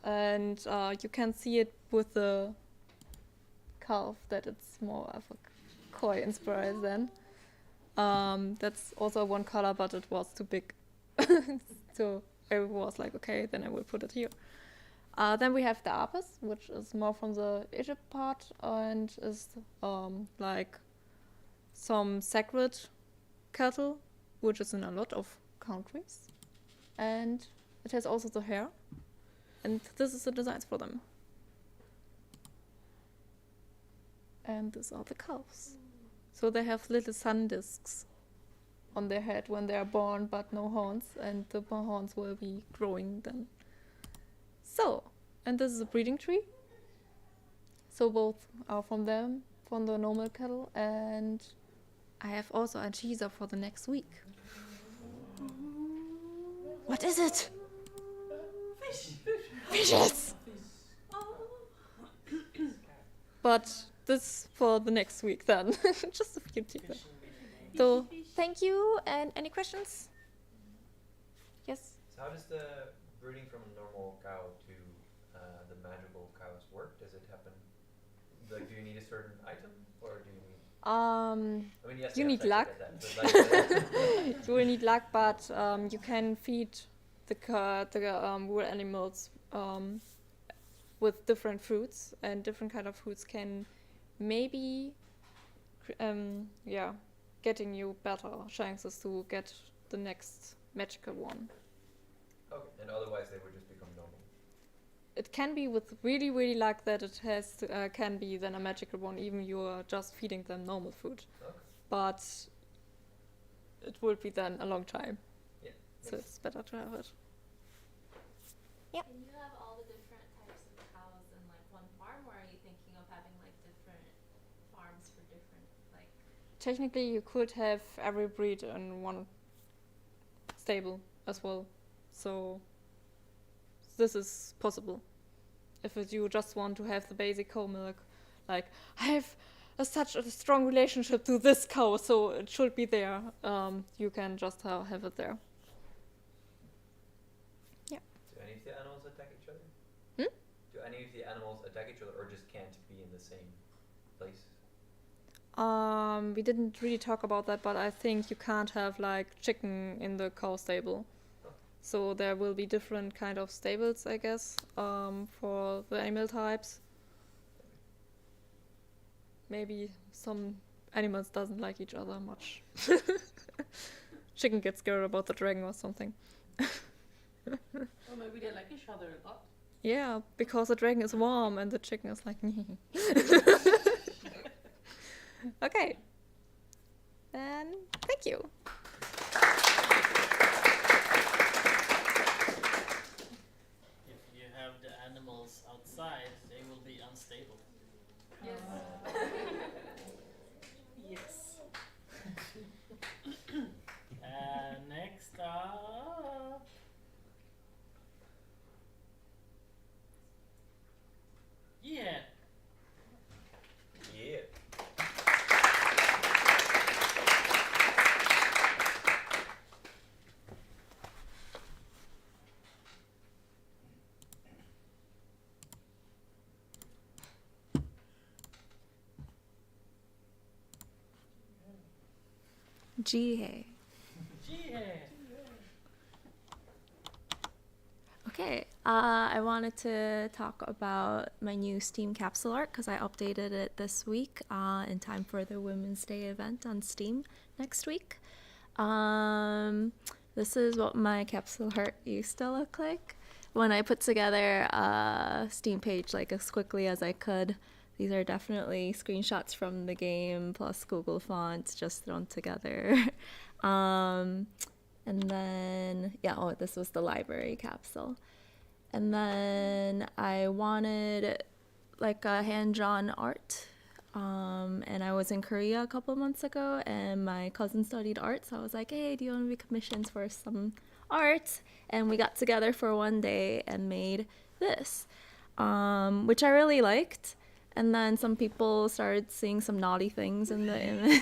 And you can see it with the calf that it's more of a koi inspired then. That's also 1 color, but it was too big. So I was like, okay, then I will put it here. Then we have the apis, which is more from the Egypt part and is like some sacred cattle, which is in a lot of countries. And it has also the hair. And this is the designs for them. And these are the calves. So they have little sun discs on their head when they are born, but no horns, and the horns will be growing then. So, and this is a breeding tree. So both are from them, from the normal cattle, and I have also a teaser for the next week. What is it? Fishes! But this for the next week then. Just a few teasers. So, thank you, and any questions? Yes? So how does the breeding from a normal cow to the magical cows work? Does it happen, like, do you need a certain item, or do you need... I mean, yes, you need sex, luck. I get that, but like, you will need luck, but you can feed the wool animals with different fruits, and different kind of fruits can maybe getting you better chances to get the next magical one. okay, and otherwise they would just become normal. It can be with really, really luck that it has to, can be then a magical one, even you're just feeding them normal food. Okay. But it will be then a long time. Yeah. So it's better to have it. Yeah. Can you have all the different types of cows in like one farm, or are you thinking of having like different farms for different like... Technically you could have every breed in one stable as well. So this is possible. If you just want to have the basic cow milk, like I have such a strong relationship to this cow, so it should be there. You can just have it there. Yeah. Do any of the animals attack each other? Hmm? Do any of the animals attack each other, or just can't be in the same place? We didn't really talk about that, but I think you can't have like chicken in the cow stable. So there will be different kind of stables, I guess, for the animal types. Maybe some animals doesn't like each other much. Chicken gets scared about the dragon or something. Or maybe they like each other a lot. Yeah, because the dragon is warm and the chicken is like, Okay. Then, thank you. If you have the animals outside, they will be unstable. Yes. Yes. Next up... Yeah. Yeah. Jihei. Okay, I wanted to talk about my new Steam capsule art because I updated it this week in time for the Women's Day event on Steam next week. This is what my capsule art used to look like when I put together a Steam page like as quickly as I could. These are definitely screenshots from the game plus Google fonts just thrown together. And then, this was the library capsule. And then I wanted like a hand-drawn art. And I was in Korea a couple months ago and my cousin studied art. So I was like, hey, do you want to be commissioned for some art? And we got together for one day and made this, which I really liked. And then some people started seeing some naughty things in the image.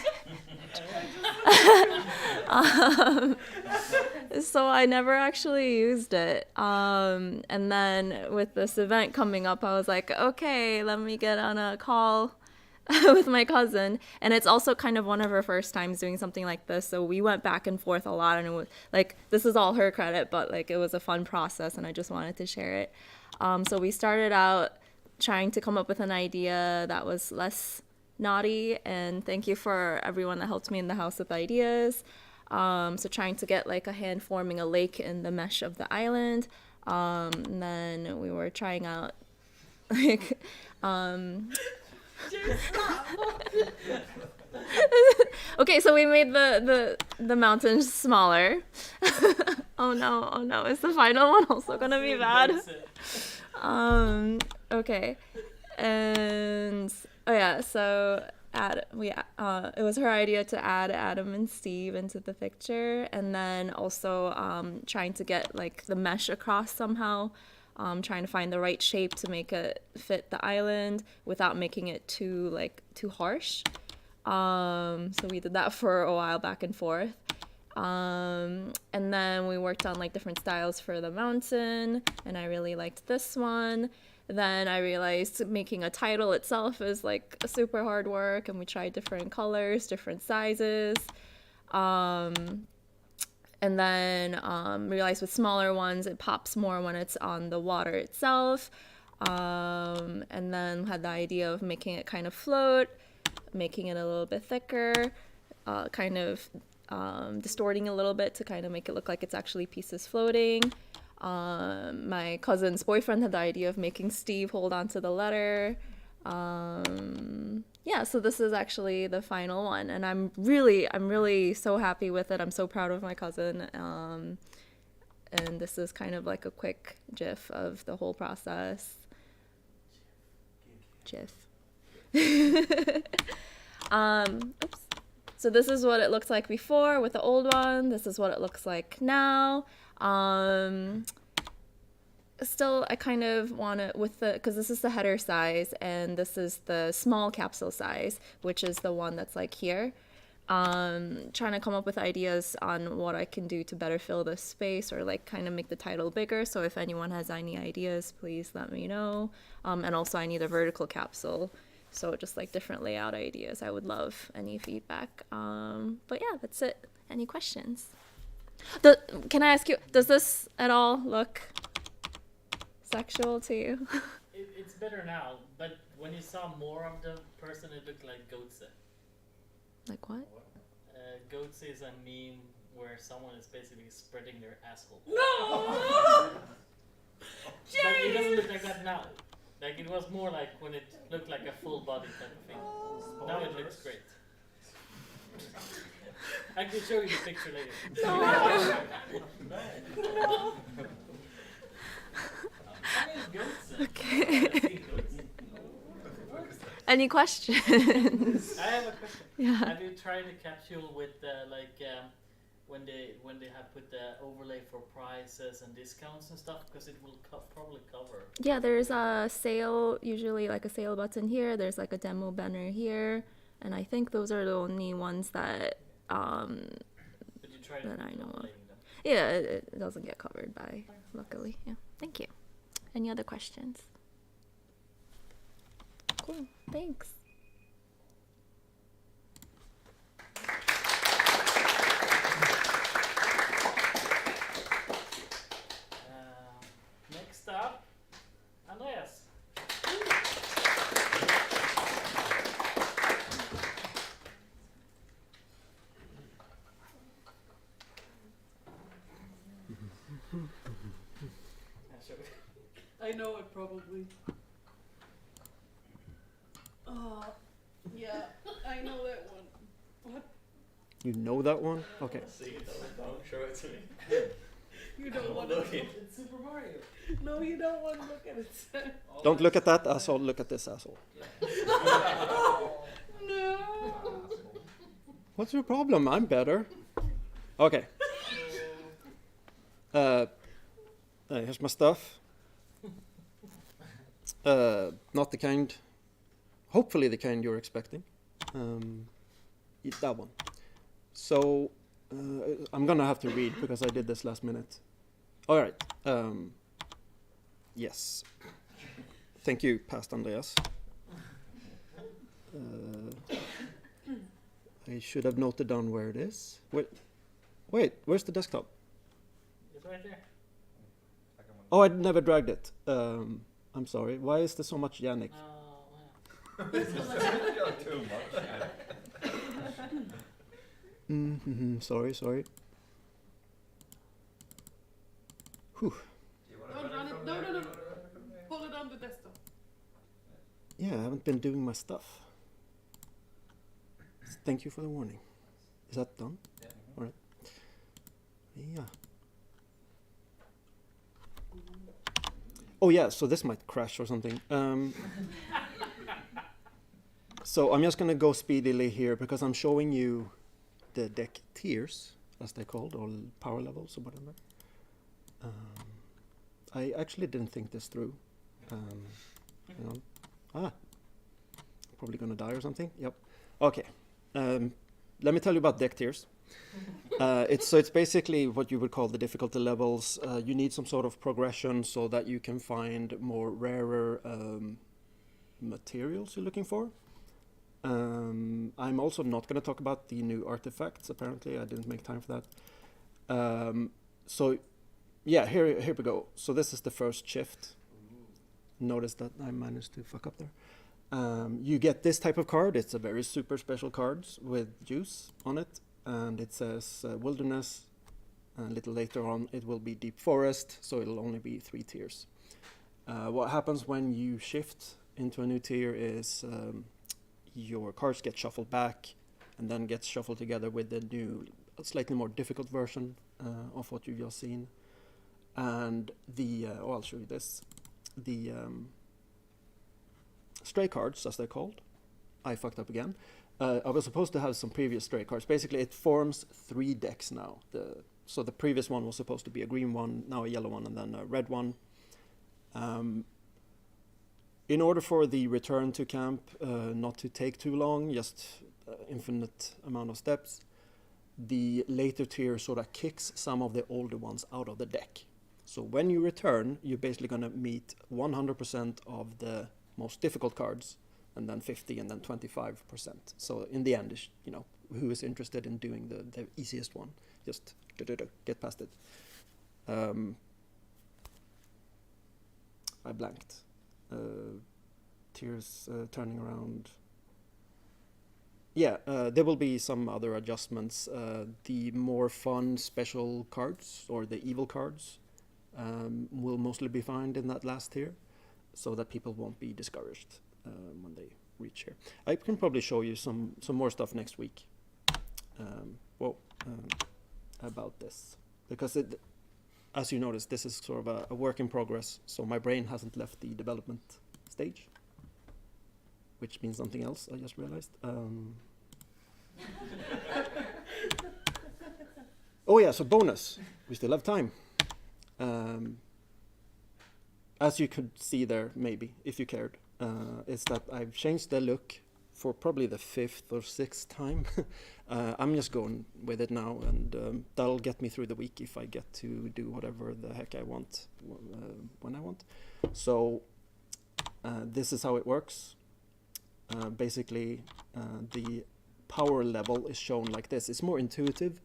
So I never actually used it. And then with this event coming up, I was like, okay, let me get on a call with my cousin. And it's also kind of one of her first times doing something like this. So we went back and forth a lot. And it was like, this is all her credit, but like it was a fun process and I just wanted to share it. So we started out trying to come up with an idea that was less naughty, and thank you for everyone that helped me in the house with ideas. So trying to get like a hand forming a lake in the mesh of the island, and then we were trying out like okay, so we made the mountains smaller. Oh no, is the final one also gonna be bad? Okay, and so it was her idea to add Adam and Steve into the picture, and then also trying to get like the mesh across somehow, trying to find the right shape to make it fit the island without making it too harsh. So we did that for a while back and forth. And then we worked on like different styles for the mountain, and I really liked this one. Then I realized making a title itself is like a super hard work, and we tried different colors, different sizes. And then realized with smaller ones it pops more when it's on the water itself. And then had the idea of making it kind of float, making it a little bit thicker, kind of distorting a little bit to kind of make it look like it's actually pieces floating. My cousin's boyfriend had the idea of making Steve hold on to the letter. So this is actually the final one, and I'm really so happy with it. I'm so proud of my cousin. And this is kind of like a quick GIF of the whole process. GIF. Oops. So this is what it looked like before with the old one. This is what it looks like now. Still, I kind of want to, because this is the header size and this is the small capsule size, which is the one that's like here. Trying to come up with ideas on what I can do to better fill this space or like kind of make the title bigger. So if anyone has any ideas, please let me know. And also I need a vertical capsule. So just like different layout ideas. I would love any feedback. But yeah, that's it. Any questions? Can I ask you, does this at all look sexual to you? It's better now, but when you saw more of the person, it looked like Goatse. Like what? Goatse is a meme where someone is basically spreading their asshole. No! But it doesn't look like that now. Like it was more like when it looked like a full body type of thing. Now it looks great. I can show you the picture later. No. Okay. Any questions? I have a question. Yeah. Have you tried a capsule with when they have put the overlay for prices and discounts and stuff, because it will probably cover. Yeah, there's a sale, usually like a sale button here. There's like a demo banner here, and I think those are the only ones that But you tried that I know of. them? Yeah, it doesn't get covered by, luckily. Yeah, thank you. Any other questions? Cool, thanks. I know it probably. Oh, yeah, I know that one. What? You know that one? Okay. See it, don't show it to me. You don't want to look at it. It's Super Mario. No, you don't want to look at it. Don't look at that asshole, look at this asshole. No. What's your problem? I'm better. Okay. Here's my stuff. Not the kind, hopefully the kind you're expecting. Eat that one. So, I'm gonna have to read because I did this last minute. All right. Yes. Thank you, Past Andreas. I should have noted down where it is. Wait, where's the desktop? It's right there. Oh, I never dragged it. I'm sorry. Why is there so much Yannick? Too much. Sorry. Whew. Don't run it. No. Hold it on the desktop. Yeah, I haven't been doing my stuff. Thank you for the warning. Is that done? Yeah. All right. Yeah. Oh yeah, so this might crash or something. So I'm just gonna go speedily here because I'm showing you the deck tiers, as they're called, or power levels or whatever. I actually didn't think this through. Hang on. Probably gonna die or something. Yep. Okay. Let me tell you about deck tiers. It's basically what you would call the difficulty levels. You need some sort of progression so that you can find more rarer materials you're looking for. I'm also not going to talk about the new artifacts. Apparently, I didn't make time for that. So, yeah, here we go. So this is the first shift. Notice that I managed to fuck up there. You get this type of card. It's a very super special card with juice on it. And it says wilderness. A little later on, it will be deep forest. So it'll only be 3 tiers. What happens when you shift into a new tier is your cards get shuffled back and then gets shuffled together with the new, slightly more difficult version of what you've just seen. And I'll show you this. The stray cards, as they're called. I fucked up again. I was supposed to have some previous stray cards. Basically, it forms 3 decks now. So the previous one was supposed to be a green one, now a yellow one, and then a red one. In order for the return to camp not to take too long, just infinite amount of steps, the later tier sort of kicks some of the older ones out of the deck. So when you return, you're basically going to meet 100% of the most difficult cards, and then 50 and then 25%. So in the end, who is interested in doing the easiest one? Just get past it. I blanked. Tiers turning around. Yeah, there will be some other adjustments. The more fun special cards, or the evil cards, will mostly be found in that last tier, so that people won't be discouraged when they reach here. I can probably show you some more stuff next week about this, because as you notice, this is sort of a work in progress, so my brain hasn't left the development stage, which means something else, I just realized. Oh yeah, so bonus. We still have time. As you could see there, maybe, if you cared, is that I've changed the look for probably the 5th or 6th time. I'm just going with it now, and that'll get me through the week if I get to do whatever the heck I want when I want. So this is how it works. Basically, the power level is shown like this. It's more intuitive,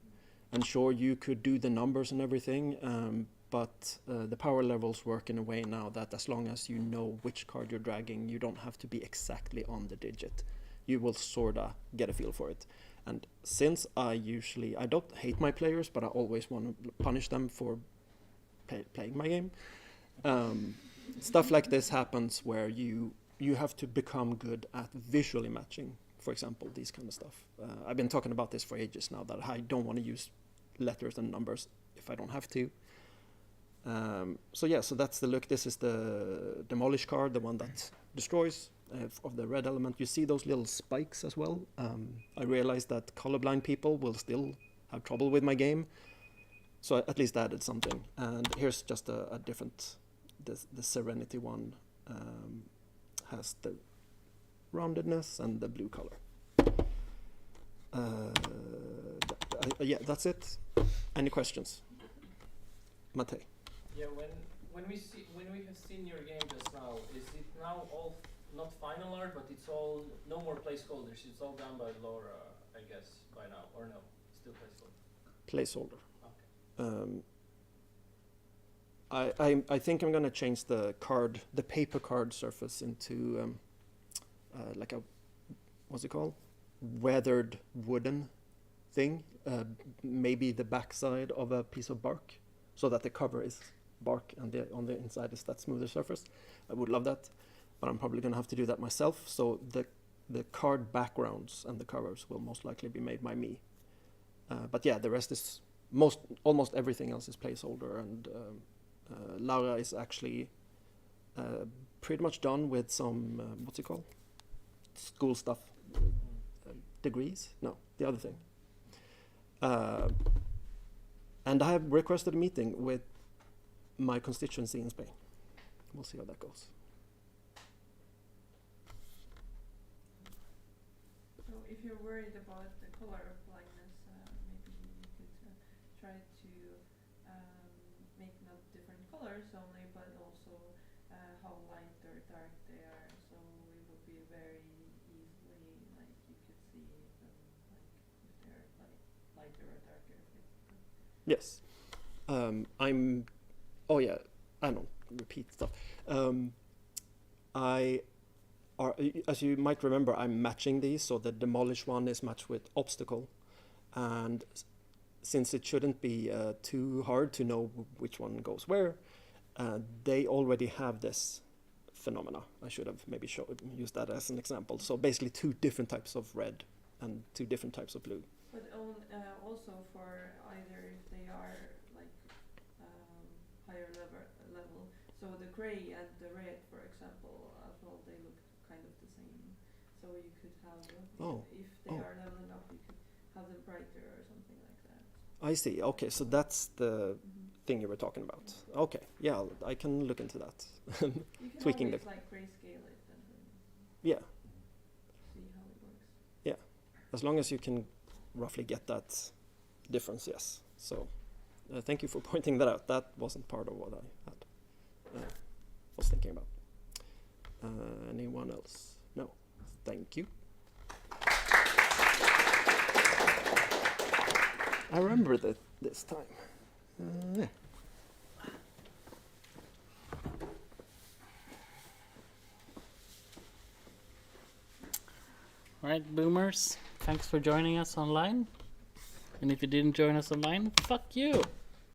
and sure, you could do the numbers and everything, but the power levels work in a way now that as long as you know which card you're dragging, you don't have to be exactly on the digit. You will sorta get a feel for it. And since I don't hate my players, but I always want to punish them for playing my game. Stuff like this happens where you have to become good at visually matching, for example, these kind of stuff. I've been talking about this for ages now, that I don't want to use letters and numbers if I don't have to. So that's the look. This is the demolish card, the one that destroys of the red element. You see those little spikes as well. I realized that colorblind people will still have trouble with my game, so I at least added something. And here's just a different. The Serenity one has the roundedness and the blue color. Yeah, that's it. Any questions? Mate. Yeah, when we have seen your game just now, is it now all not final art, but it's all no more placeholders? It's all done by Laura, I guess, by now, or no? Still placeholder. Placeholder. Okay. I think I'm gonna change the paper card surface into like a, what's it called? Weathered wooden thing. Maybe the backside of a piece of bark, so that the cover is bark and on the inside is that smoother surface. I would love that, but I'm probably gonna have to do that myself. So the card backgrounds and the covers will most likely be made by me. But yeah, the rest is almost everything else is placeholder, and Laura is actually pretty much done with some what's it called? School stuff. Degrees? No, the other thing. And I have requested a meeting with my constituency in Spain. We'll see how that goes. So if you're worried about the color blindness, maybe you could try to make not different colors only, but also how light or dark they are. So it would be very easily, like you could see them, like if they're like lighter or darker. Yes. I don't repeat stuff. As you might remember, I'm matching these, so the demolish one is matched with obstacle, and since it shouldn't be too hard to know which one goes where, they already have this phenomena. I should have maybe used that as an example. So basically 2 different types of red and 2 different types of blue. But also for either if they are like higher level, so the gray and the red, for example, as well, they look kind of the same. So you could have, if they are leveling up, you could have them brighter or something like that. I see. Okay, so that's the thing you were talking about. Okay, yeah, I can look into that. You can Tweaking always like grayscale it and yeah. see how it works. Yeah, as long as you can roughly get that difference, yes. So thank you for pointing that out. That wasn't part of what I had was thinking about. Anyone else? No. Thank you. I remember that this time. Yeah. Alright, boomers, thanks for joining us online. And if you didn't join us online, fuck you!